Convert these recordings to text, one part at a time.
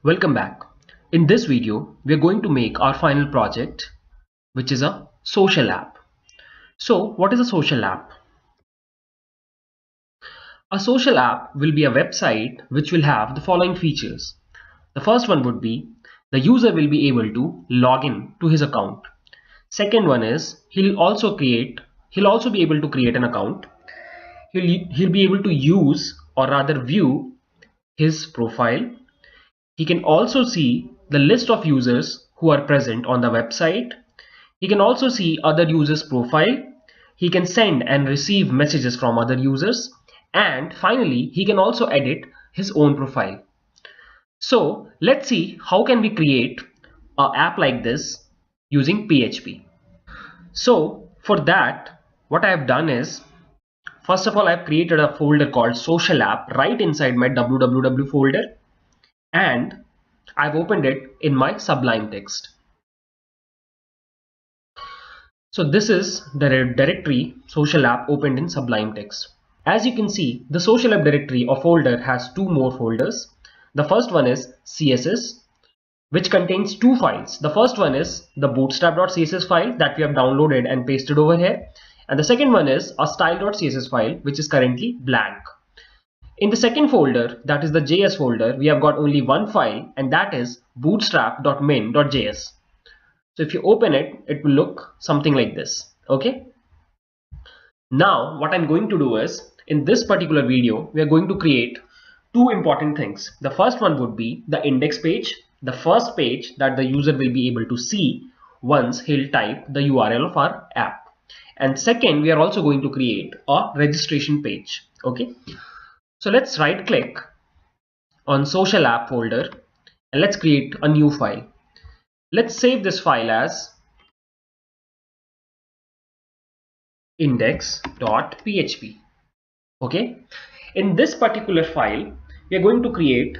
Welcome back. In this video, we are going to make our final project, which is a social app. So, what is a social app? A social app will be a website which will have the following features. The first one would be the user will be able to log in to his account. Second one is he'll also be able to create an account. He'll be able to use or rather view his profile. He can also see the list of users who are present on the website. He can also see other users' profile. He can send and receive messages from other users. And finally, he can also edit his own profile. So let's see how can we create an app like this using PHP. So for that, what I have done is, first of all, I've created a folder called social app right inside my www folder, and I've opened it in my Sublime text. So this is the directory social app opened in Sublime text. As you can see, the social app directory or folder has two more folders. The first one is CSS, which contains two files. The first one is the bootstrap.css file that we have downloaded and pasted over here. And the second one is a style.css file, which is currently blank. In the second folder, that is the JS folder, we have got only one file, and that is bootstrap.min.js. So if you open it, it will look something like this. Okay. Now what I'm going to do is, in this particular video, we are going to create two important things. The first one would be the index page, the first page that the user will be able to see once he'll type the URL of our app. And second, we are also going to create a registration page. Okay. So let's right click on social app folder and let's create a new file. Let's save this file as index.php. Okay, in this particular file we are going to create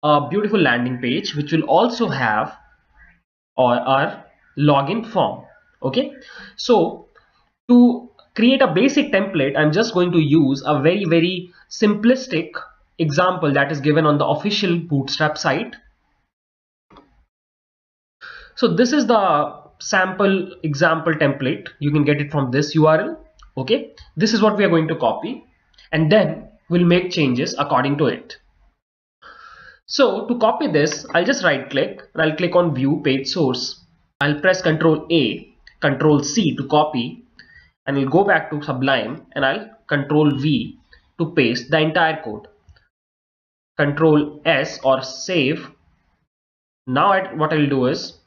a beautiful landing page which will also have our login form. Okay, so to create a basic template, I'm just going to use a very simplistic example that is given on the official Bootstrap site. So this is the sample example template. You can get it from this URL. Okay, this is what we are going to copy, and then we'll make changes according to it. So to copy this, I'll just right click and I'll click on view page source. I'll press Ctrl A, Ctrl C to copy, and I'll go back to Sublime and I'll Ctrl V to paste the entire code. Ctrl S or save. Now what I'll do is,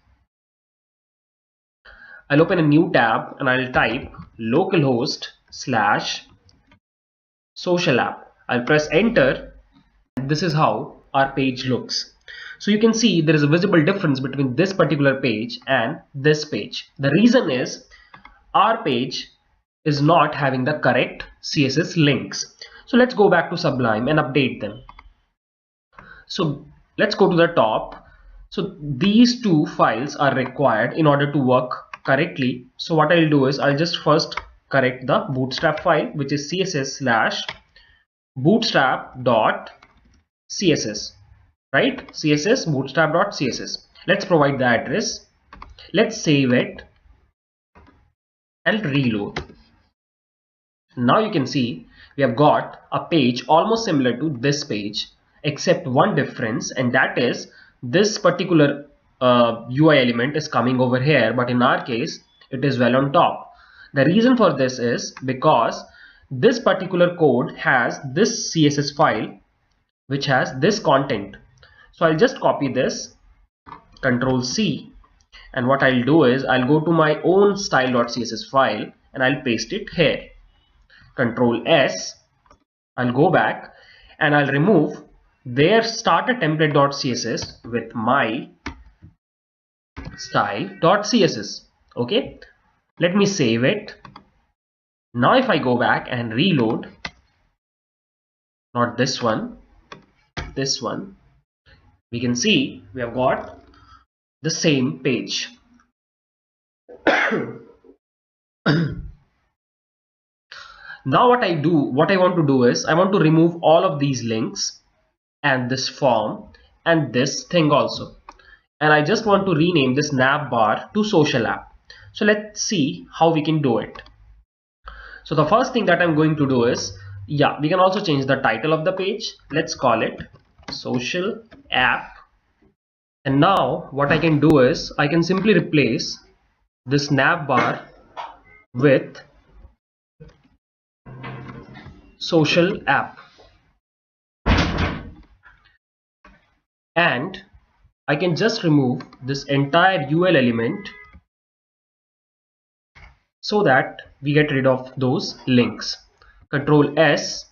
I'll open a new tab and I'll type localhost/social app. I'll press enter. This is how our page looks. So you can see there is a visible difference between this particular page and this page. The reason is our page is not having the correct CSS links. So let's go back to Sublime and update them. So let's go to the top. So these two files are required in order to work correctly. So what I'll do is I'll just first correct the bootstrap file, which is css/bootstrap.css, right? CSS bootstrap.css. Let's provide the address. Let's save it and reload. Now you can see we have got a page almost similar to this page, except one difference, and that is this particular UI element is coming over here, but in our case it is well on top. The reason for this is because this particular code has this CSS file which has this content. So I'll just copy this, Ctrl C, and what I'll do is I'll go to my own style.css file and I'll paste it here. Ctrl S, I'll go back and I'll remove their starter template.css with my style.css. Okay, let me save it. Now if I go back and reload, not this one, this one, we can see we have got the same page. Now what I want to do is I want to remove all of these links and this form and this thing also. And I just want to rename this nav bar to social app. So let's see how we can do it. So the first thing that I'm going to do is, yeah, we can also change the title of the page. Let's call it social app. And now what I can do is I can simply replace this nav bar with social app, and I can just remove this entire UL element so that we get rid of those links. Control S.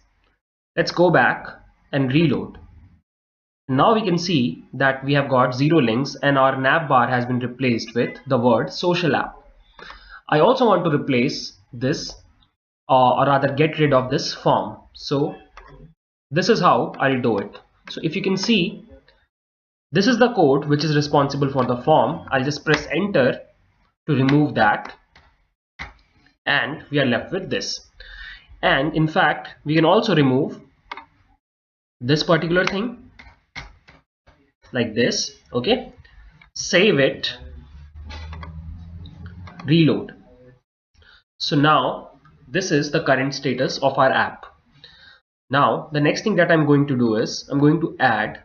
Let's go back and reload. Now we can see that we have got 0 links and our nav bar has been replaced with the word social app. I also want to replace this or rather get rid of this form. So this is how I'll do it. So if you can see, this is the code which is responsible for the form. I'll just press enter to remove that, and we are left with this. And in fact, we can also remove this particular thing like this. Okay, save it, reload. So now this is the current status of our app. Now the next thing that I'm going to do is I'm going to add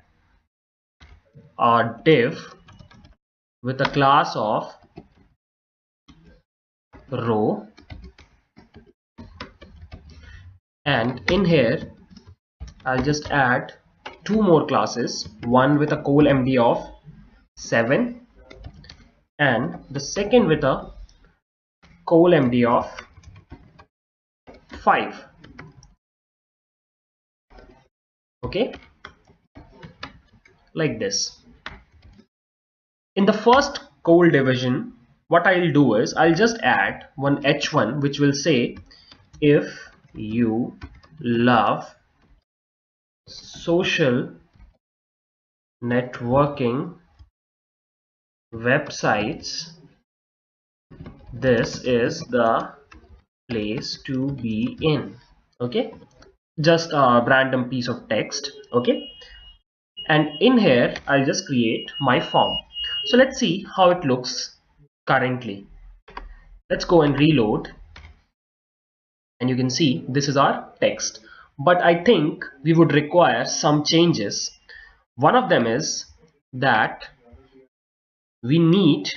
a div with a class of row, and in here I'll just add 2 more classes, one with a col MD of 7 and the second with a col MD of 5. Okay, like this. In the first col division, what I'll do is I'll just add one h1 which will say, if you love social networking websites, this is the place to be in. Okay, just a random piece of text. Okay, and in here I'll just create my form. So let's see how it looks currently. Let's go and reload, and you can see this is our text, but I think we would require some changes. One of them is that we need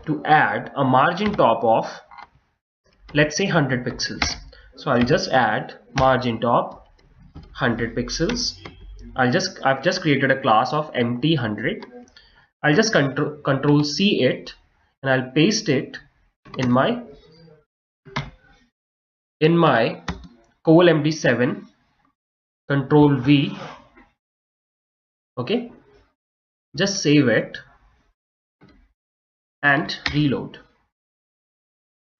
to add a margin top of, let's say, 100 pixels. So I'll just add margin top 100 pixels. I've just created a class of empty 100. I'll just control C it, and I'll paste it in my col MD7. Control V. Okay, just save it and reload.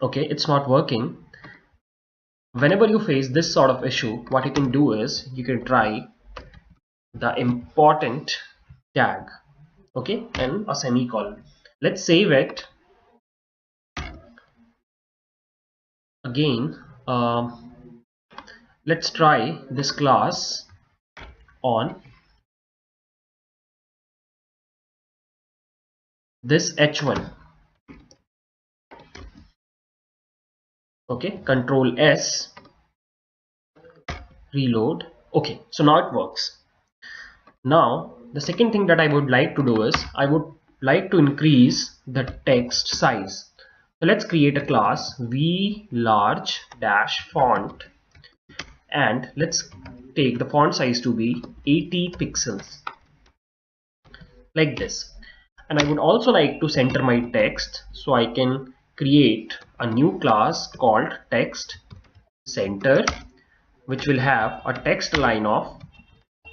Okay, it's not working. Whenever you face this sort of issue, what you can do is you can try the important tag, okay, and a semicolon. Let's save it again. Let's try this class on this h1. Okay, control S, reload. Okay, so now it works. Now the second thing that I would like to do is I would like to increase the text size. So let's create a class v large dash font, and let's take the font size to be 80 pixels like this. And I would also like to center my text, so I can create a new class called text center, which will have a text line of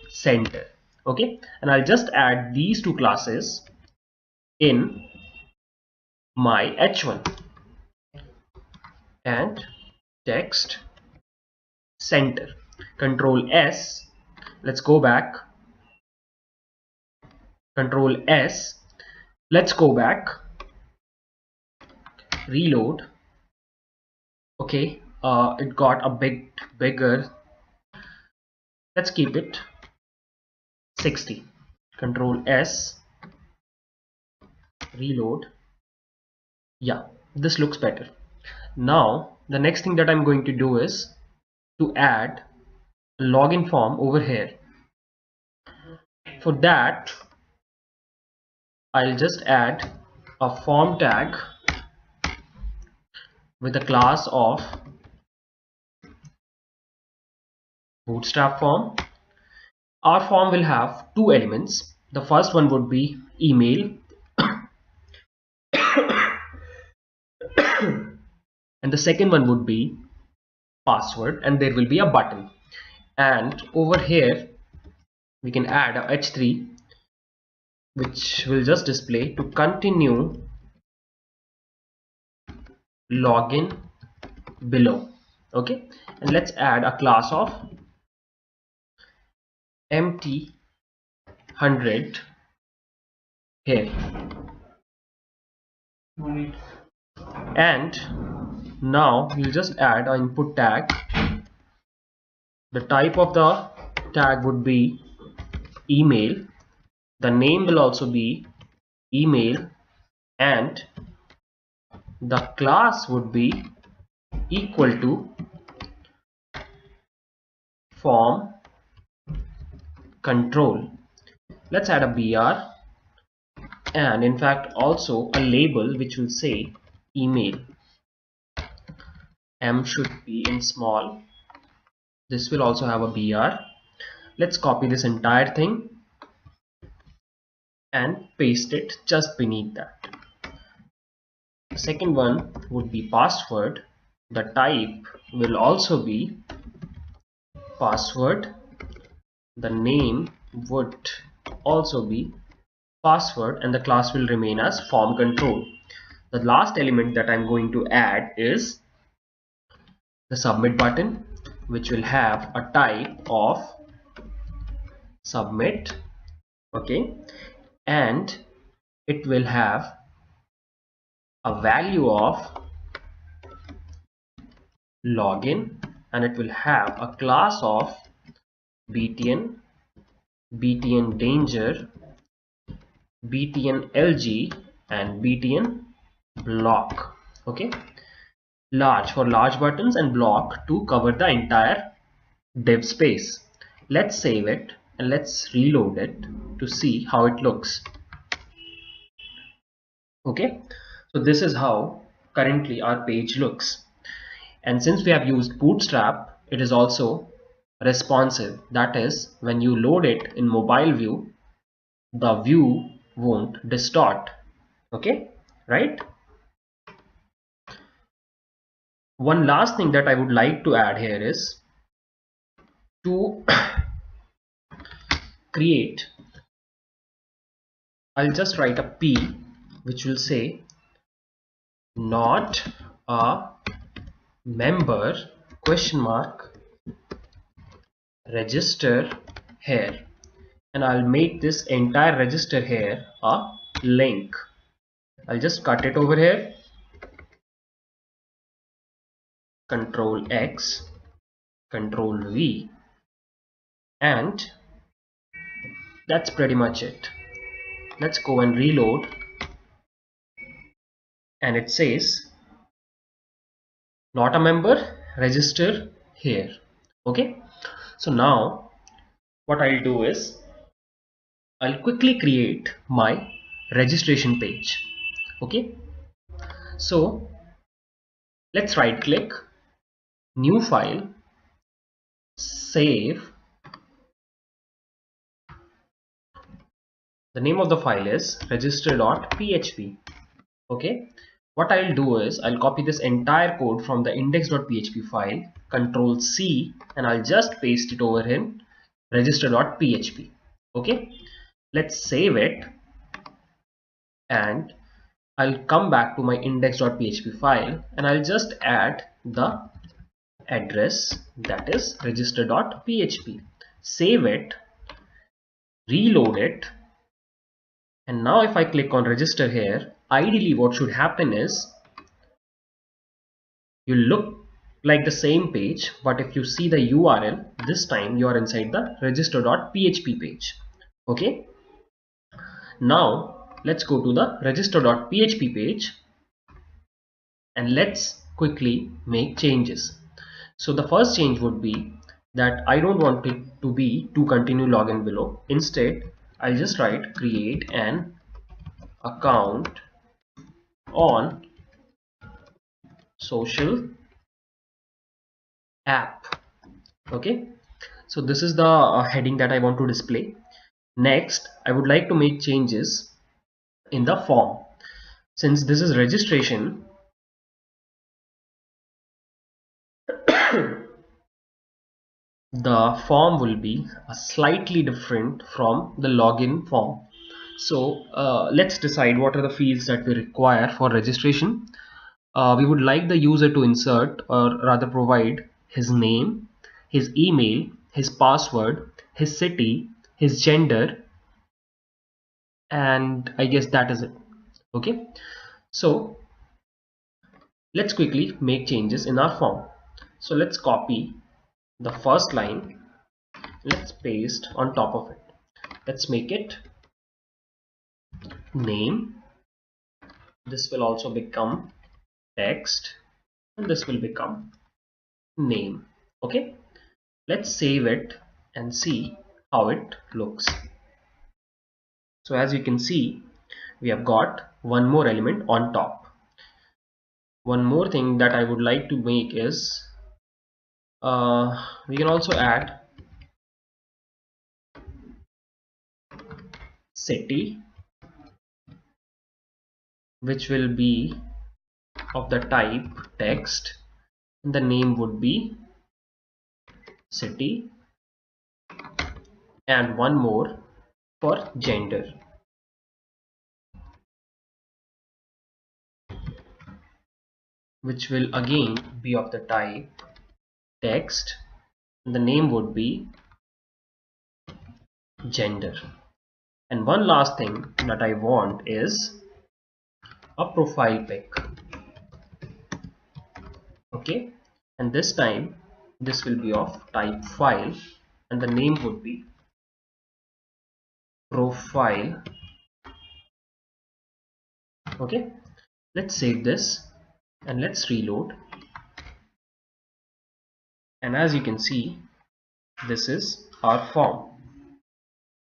center. Okay, and I'll just add these two classes in my h1 and text center. Control S. Let's go back. Control S. Let's go back. Reload. Okay, it got a bit bigger. Let's keep it 60. Control S, reload. Yeah, this looks better. Now the next thing that I'm going to do is to add a login form over here. For that, I'll just add a form tag with a class of bootstrap form. Our form will have two elements. The first one would be email and the second one would be password, and there will be a button. And over here we can add a h3 which will just display to continue login below. Okay, and let's add a class of empty 100 here. And now we'll just add an input tag. The type of the tag would be email. The name will also be email, and the class would be equal to form control. Let's add a br and in fact also a label which will say email. M should be in small. This will also have a br. Let's copy this entire thing and paste it just beneath that. The second one would be password. The type will also be password. The name would also be password, and the class will remain as form control. The last element that I'm going to add is the submit button, which will have a type of submit. Okay, and it will have a value of login, and it will have a class of btn, btn danger, btn lg, and btn block. Okay, large for large buttons and block to cover the entire div space. Let's save it and let's reload it to see how it looks. Okay, so this is how currently our page looks, and since we have used bootstrap, it is also responsive. That is, when you load it in mobile view, the view won't distort. Okay, right? One last thing that I would like to add here is to create, I'll just write a P which will say not a member question mark register here, and I'll make this entire register here a link. I'll just cut it over here, Control X, Control V, and that's pretty much it. Let's go and reload, and it says not a member, register here. Okay, so now what I'll do is I'll quickly create my registration page. Okay, so let's right click, new file, save. The name of the file is register.php. Okay, what I'll do is I'll copy this entire code from the index.php file, Control C, and I'll just paste it over in register.php. Okay, let's save it, and I'll come back to my index.php file and I'll just add the address, that is register.php. Save it, reload it, and now if I click on register here, ideally what should happen is you look like the same page, but if you see the URL, this time you are inside the register.php page. Okay, Now let's go to the register.php page and let's quickly make changes. So the first change would be that I don't want it to be to continue login below. Instead, I'll just write create an account on social app. Okay, so this is the heading that I want to display. Next, I would like to make changes in the form. Since this is registration, the form will be slightly different from the login form. So let's decide what are the fields that we require for registration. We would like the user to insert, or rather provide, his name, his email, his password, his city, his gender, and I guess that is it. Okay, so let's quickly make changes in our form. So let's copy the first line, let's paste on top of it. Let's make it name. This will also become text, and this will become name. Okay, let's save it and see how it looks. So as you can see, we have got one more element on top. One more thing that I would like to make is we can also add city, which will be of the type text, and the name would be city, and one more for gender, which will again be of the type text, and the name would be gender. And one last thing that I want is a profile pic. Okay, and this time this will be of type file, and the name would be profile. Okay, let's save this and let's reload, and as you can see, this is our form.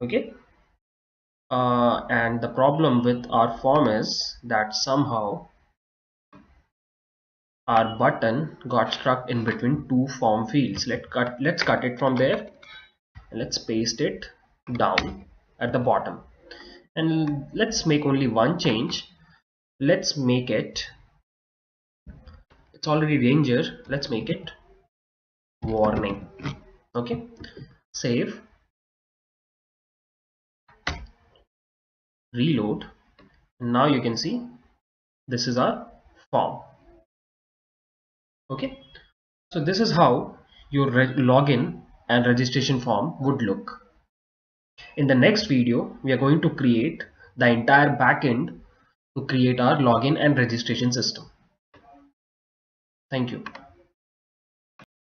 Okay, and the problem with our form is that somehow our button got stuck in between two form fields. Let's cut it from there and let's paste it down at the bottom, and let's make only one change. Let's make it, it's already danger, let's make it warning. Okay, save, reload, and now you can see this is our form. Okay, so this is how your login and registration form would look. In the next video, we are going to create the entire backend to create our login and registration system. Thank you.